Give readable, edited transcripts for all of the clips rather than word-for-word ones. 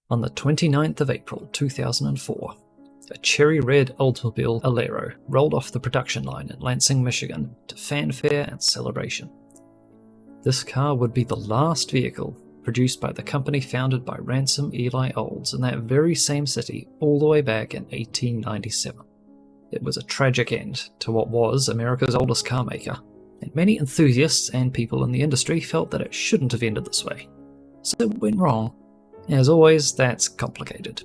On the 29th of April 2004, a cherry red Oldsmobile Alero rolled off the production line in Lansing, Michigan to fanfare and celebration. This car would be the last vehicle produced by the company founded by Ransom Eli Olds in that very same city all the way back in 1897. It was a tragic end to what was America's oldest car maker, and many enthusiasts and people in the industry felt that it shouldn't have ended this way. So it went wrong. As always, that's complicated.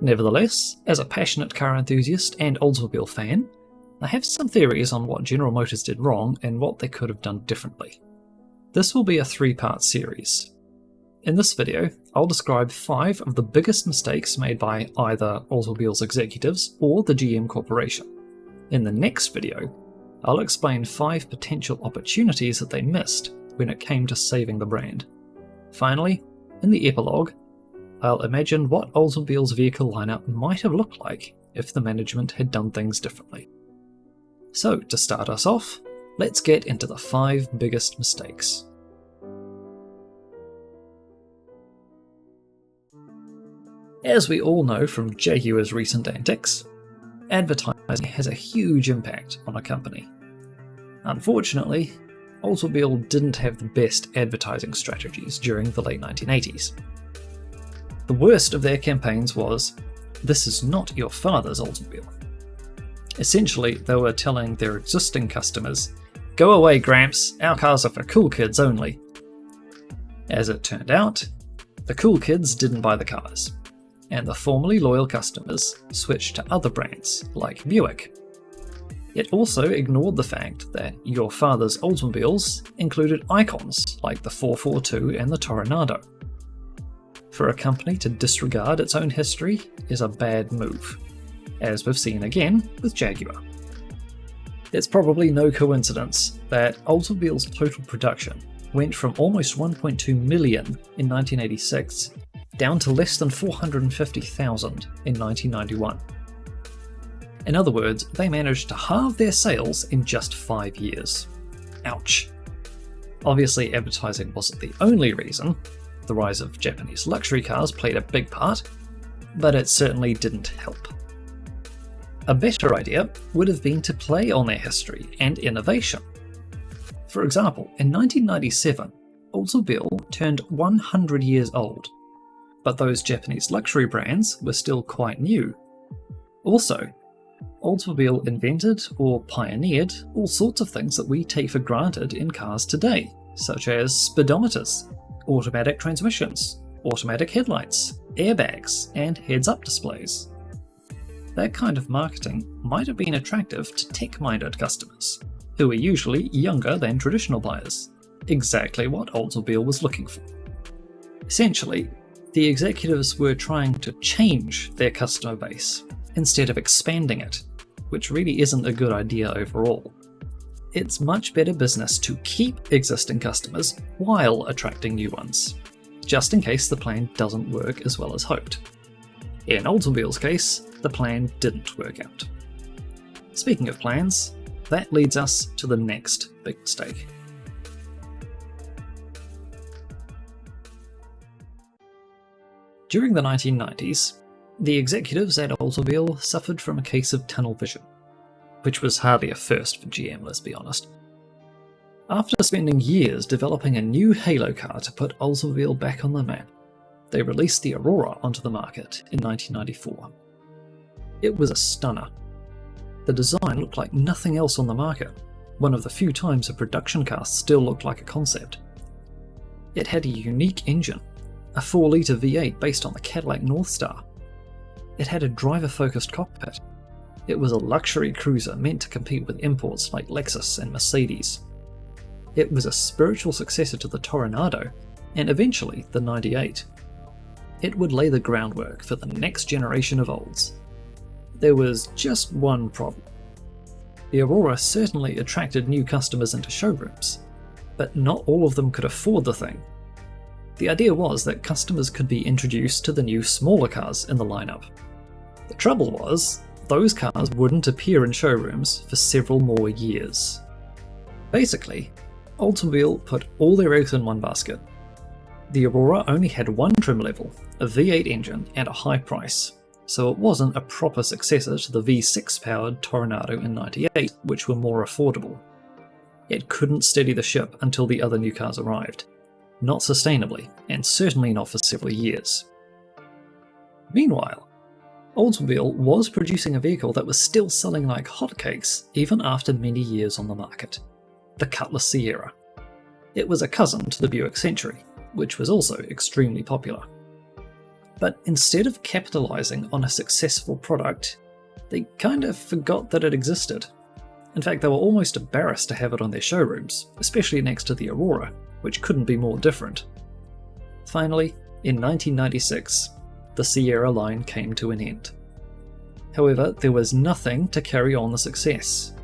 Nevertheless, as a passionate car enthusiast and Oldsmobile fan, I have some theories on what General Motors did wrong and what they could have done differently. This will be a 3-part series. In this video, I'll describe 5 of the biggest mistakes made by either Oldsmobile's executives or the GM Corporation. In the next video, I'll explain 5 potential opportunities that they missed when it came to saving the brand. Finally, in the epilogue, I'll imagine what Oldsmobile's vehicle lineup might have looked like if the management had done things differently. So, to start us off, let's get into the 5 biggest mistakes. As we all know from Jaguar's recent antics, advertising has a huge impact on a company. Unfortunately, Oldsmobile didn't have the best advertising strategies during the late 1980s. The worst of their campaigns was, "This is not your father's Oldsmobile." Essentially, they were telling their existing customers, "Go away, Gramps, our cars are for cool kids only." As it turned out, the cool kids didn't buy the cars, and the formerly loyal customers switched to other brands like Buick. It also ignored the fact that your father's Oldsmobiles included icons like the 442 and the Toronado. For a company to disregard its own history is a bad move, as we've seen again with Jaguar. It's probably no coincidence that Oldsmobile's total production went from almost 1.2 million in 1986 down to less than 450,000 in 1991. In other words, they managed to halve their sales in just 5 years. Ouch. Obviously, advertising wasn't the only reason. The rise of Japanese luxury cars played a big part, but it certainly didn't help. A better idea would have been to play on their history and innovation. For example, in 1997, Oldsmobile turned 100 years old, but those Japanese luxury brands were still quite new. Also, Oldsmobile invented or pioneered all sorts of things that we take for granted in cars today, such as speedometers, automatic transmissions, automatic headlights, airbags, and heads-up displays. That kind of marketing might have been attractive to tech-minded customers, who are usually younger than traditional buyers, exactly what Oldsmobile was looking for. Essentially, the executives were trying to change their customer base instead of expanding it, which really isn't a good idea overall. It's much better business to keep existing customers while attracting new ones, just in case the plan doesn't work as well as hoped. In Oldsmobile's case, the plan didn't work out. Speaking of plans, that leads us to the next big mistake. During the 1990s, the executives at Oldsmobile suffered from a case of tunnel vision, which was hardly a first for GM, let's be honest. After spending years developing a new halo car to put Oldsmobile back on the map, they released the Aurora onto the market in 1994. It was a stunner. The design looked like nothing else on the market, one of the few times a production car still looked like a concept. It had a unique engine, a 4-litre V8 based on the Cadillac Northstar. It had a driver-focused cockpit. It was a luxury cruiser meant to compete with imports like Lexus and Mercedes. It was a spiritual successor to the Toronado, and eventually the 98. It would lay the groundwork for the next generation of Olds. There was just one problem. The Aurora certainly attracted new customers into showrooms, but not all of them could afford the thing. The idea was that customers could be introduced to the new smaller cars in the lineup. The trouble was, those cars wouldn't appear in showrooms for several more years. Basically, Oldsmobile put all their eggs in one basket. The Aurora only had one trim level, a V8 engine and a high price, so it wasn't a proper successor to the V6-powered Tornado in '98, which were more affordable. It couldn't steady the ship until the other new cars arrived, not sustainably, and certainly not for several years. Meanwhile, Oldsmobile was producing a vehicle that was still selling like hotcakes even after many years on the market, the Cutlass Sierra. It was a cousin to the Buick Century, which was also extremely popular. But instead of capitalizing on a successful product, they kind of forgot that it existed. In fact, they were almost embarrassed to have it on their showrooms, especially next to the Aurora, which couldn't be more different. Finally, in 1996, the Sierra line came to an end. However, there was nothing to carry on the success.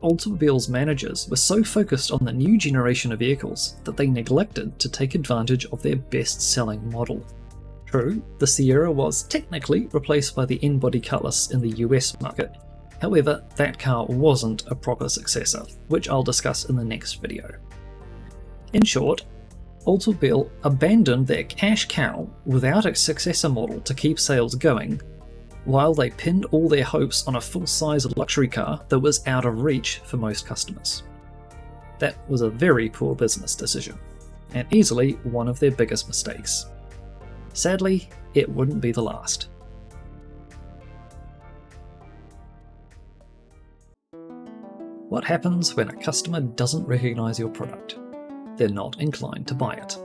Oldsmobile's managers were so focused on the new generation of vehicles that they neglected to take advantage of their best-selling model. True, the Sierra was technically replaced by the N-body Cutlass in the US market. However, that car wasn't a proper successor, which I'll discuss in the next video. In short, Oldsmobile abandoned their cash cow without a successor model to keep sales going, while they pinned all their hopes on a full-size luxury car that was out of reach for most customers. That was a very poor business decision, and easily one of their biggest mistakes. Sadly, it wouldn't be the last. What happens when a customer doesn't recognize your product? They're not inclined to buy it.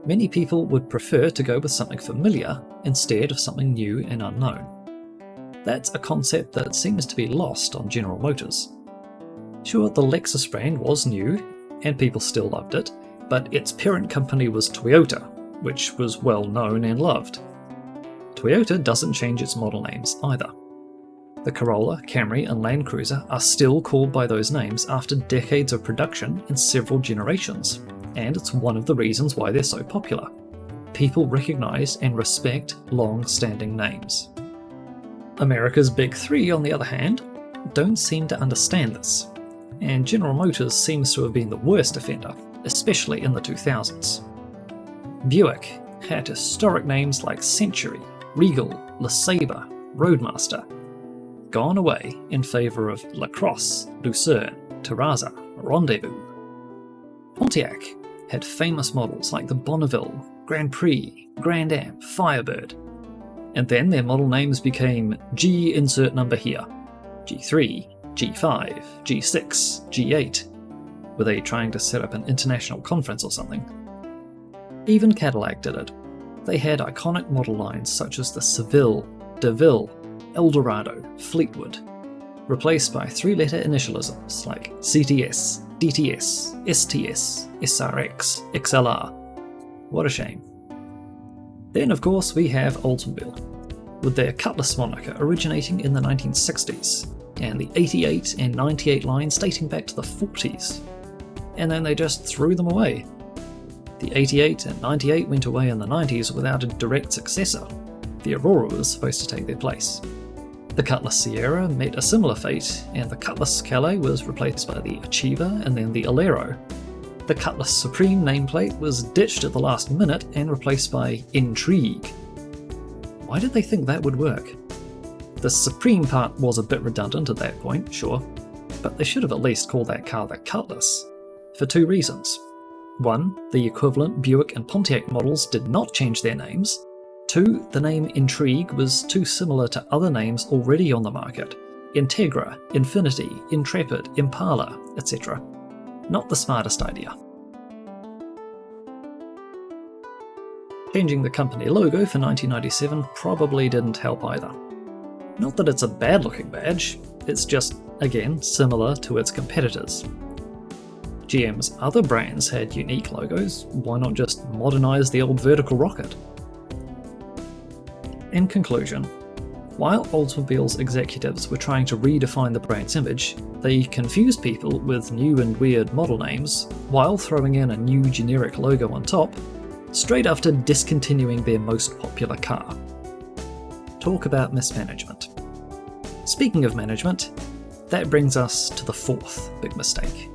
Many people would prefer to go with something familiar instead of something new and unknown. That's a concept that seems to be lost on General Motors. Sure, the Lexus brand was new, and people still loved it, but its parent company was Toyota, which was well known and loved. Toyota doesn't change its model names either. The Corolla, Camry, and Land Cruiser are still called by those names after decades of production and several generations, and it's one of the reasons why they're so popular. People recognize and respect long-standing names. America's Big Three, on the other hand, don't seem to understand this, and General Motors seems to have been the worst offender, especially in the 2000s. Buick had historic names like Century, Regal, LeSabre, Roadmaster, gone away in favour of Lacrosse, Lucerne, Terrazza, Rendezvous. Pontiac had famous models like the Bonneville, Grand Prix, Grand Am, Firebird, and then their model names became G insert number here, G3, G5, G6, G8. Were they trying to set up an international conference or something? Even Cadillac did it. They had iconic model lines such as the Seville, DeVille, Eldorado, Fleetwood, replaced by three-letter initialisms like CTS, DTS, STS, SRX, XLR. What a shame. Then of course we have Oldsmobile, with their Cutlass moniker originating in the 1960s, and the 88 and 98 lines dating back to the 40s. And then they just threw them away. The 88 and 98 went away in the 90s without a direct successor. The Aurora was supposed to take their place. The Cutlass Sierra met a similar fate, and the Cutlass Calais was replaced by the Achiever and then the Alero. The Cutlass Supreme nameplate was ditched at the last minute and replaced by Intrigue. Why did they think that would work? The Supreme part was a bit redundant at that point, sure, but they should have at least called that car the Cutlass, for two reasons. One, the equivalent Buick and Pontiac models did not change their names. Two, the name Intrigue was too similar to other names already on the market: Integra, Infinity, Intrepid, Impala, etc. Not the smartest idea. Changing the company logo for 1997 probably didn't help either. Not that it's a bad looking badge, it's just, again, similar to its competitors. GM's other brands had unique logos, why not just modernise the old vertical rocket? In conclusion, while Oldsmobile's executives were trying to redefine the brand's image, they confused people with new and weird model names, while throwing in a new generic logo on top, straight after discontinuing their most popular car. Talk about mismanagement. Speaking of management, that brings us to the fourth big mistake.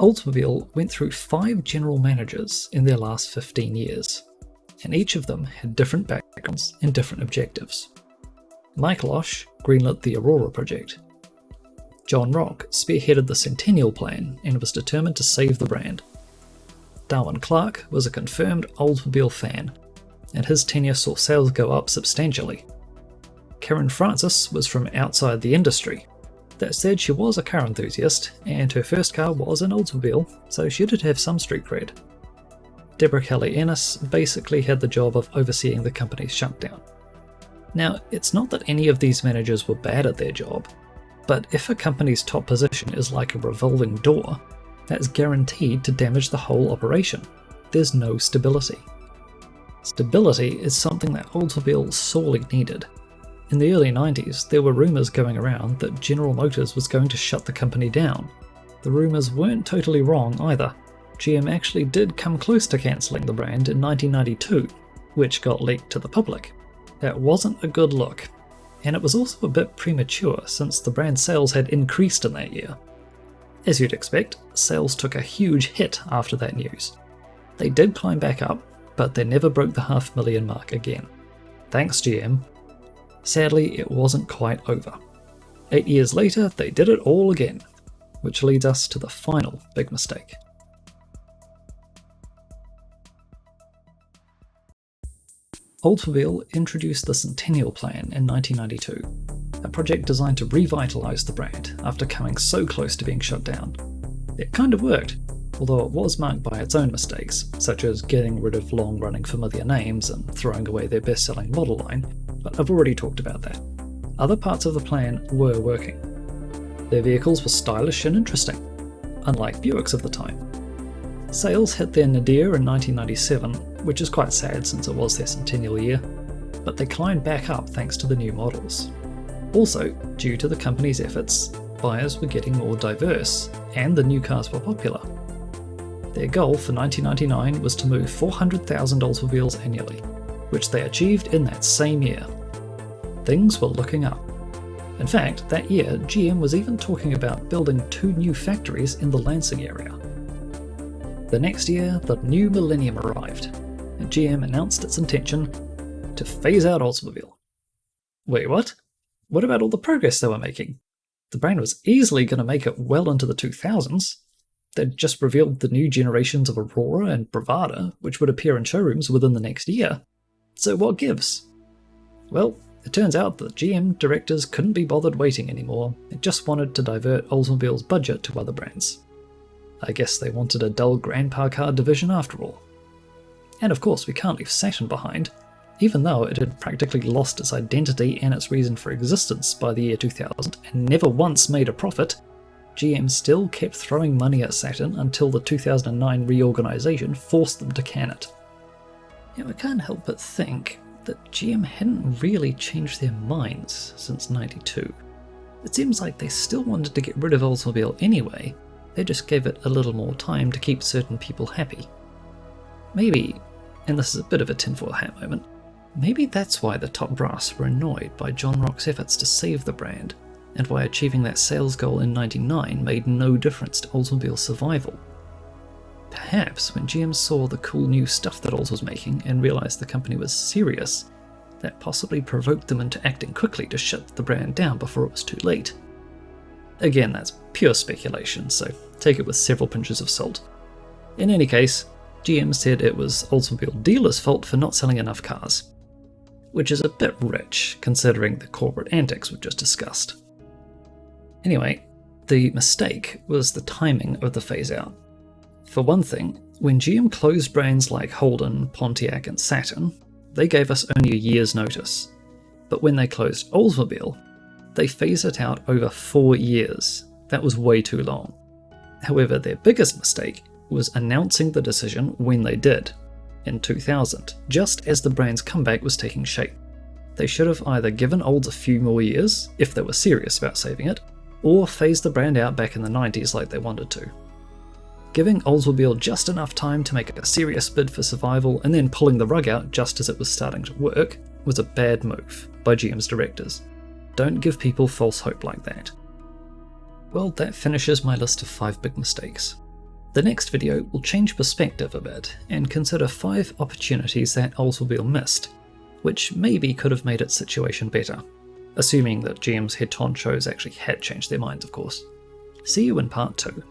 Oldsmobile went through 5 general managers in their last 15 years, and each of them had different backgrounds and different objectives. Mike Losh greenlit the Aurora project. John Rock spearheaded the Centennial Plan and was determined to save the brand. Darwin Clark was a confirmed Oldsmobile fan, and his tenure saw sales go up substantially. Karen Francis was from outside the industry. That said, she was a car enthusiast, and her first car was an Oldsmobile, so she did have some street cred. Deborah Kelly-Ennis basically had the job of overseeing the company's shutdown. Now, it's not that any of these managers were bad at their job, but if a company's top position is like a revolving door, that's guaranteed to damage the whole operation. There's no stability. Stability is something that Oldsmobile sorely needed. In the early 90s, there were rumours going around that General Motors was going to shut the company down. The rumours weren't totally wrong either. GM actually did come close to cancelling the brand in 1992, which got leaked to the public. That wasn't a good look, and it was also a bit premature since the brand's sales had increased in that year. As you'd expect, sales took a huge hit after that news. They did climb back up, but they never broke the 500,000 mark again. Thanks, GM. Sadly, it wasn't quite over. 8 years later, they did it all again, which leads us to the final big mistake. Oldsmobile introduced the Centennial Plan in 1992, a project designed to revitalise the brand after coming so close to being shut down. It kind of worked, although it was marked by its own mistakes, such as getting rid of long-running familiar names and throwing away their best-selling model line, but I've already talked about that. Other parts of the plan were working. Their vehicles were stylish and interesting, unlike Buicks of the time. Sales hit their nadir in 1997, which is quite sad since it was their centennial year, but they climbed back up thanks to the new models. Also, due to the company's efforts, buyers were getting more diverse, and the new cars were popular. Their goal for 1999 was to move 400,000 Oldsmobiles annually, which they achieved in that same year. Things were looking up. In fact, that year, GM was even talking about building 2 new factories in the Lansing area. The next year, the new millennium arrived, and GM announced its intention to phase out Oldsmobile. Wait, what? What about all the progress they were making? The brand was easily going to make it well into the 2000s. They'd just revealed the new generations of Aurora and Bravada, which would appear in showrooms within the next year. So what gives? Well, it turns out that GM directors couldn't be bothered waiting anymore and just wanted to divert Oldsmobile's budget to other brands. I guess they wanted a dull grandpa car division after all. And of course we can't leave Saturn behind. Even though it had practically lost its identity and its reason for existence by the year 2000 and never once made a profit, GM still kept throwing money at Saturn until the 2009 reorganisation forced them to can it. Now I can't help but think that GM hadn't really changed their minds since '92. It seems like they still wanted to get rid of Oldsmobile anyway, they just gave it a little more time to keep certain people happy. Maybe, and this is a bit of a tinfoil hat moment, maybe that's why the top brass were annoyed by John Rock's efforts to save the brand, and why achieving that sales goal in '99 made no difference to Oldsmobile's survival. Perhaps when GM saw the cool new stuff that Olds was making and realised the company was serious, that possibly provoked them into acting quickly to shut the brand down before it was too late. Again, that's pure speculation, so take it with several pinches of salt. In any case, GM said it was Oldsmobile dealers' fault for not selling enough cars, which is a bit rich considering the corporate antics we've just discussed. Anyway, the mistake was the timing of the phase-out. For one thing, when GM closed brands like Holden, Pontiac and Saturn, they gave us only a year's notice. But when they closed Oldsmobile, they phased it out over 4 years. That was way too long. However, their biggest mistake was announcing the decision when they did, in 2000, just as the brand's comeback was taking shape. They should have either given Olds a few more years, if they were serious about saving it, or phased the brand out back in the 90s like they wanted to. Giving Oldsmobile just enough time to make a serious bid for survival and then pulling the rug out just as it was starting to work was a bad move by GM's directors. Don't give people false hope like that. Well, that finishes my list of 5 big mistakes. The next video will change perspective a bit and consider 5 opportunities that Oldsmobile missed, which maybe could have made its situation better, assuming that GM's head honchos actually had changed their minds, of course. See you in part 2.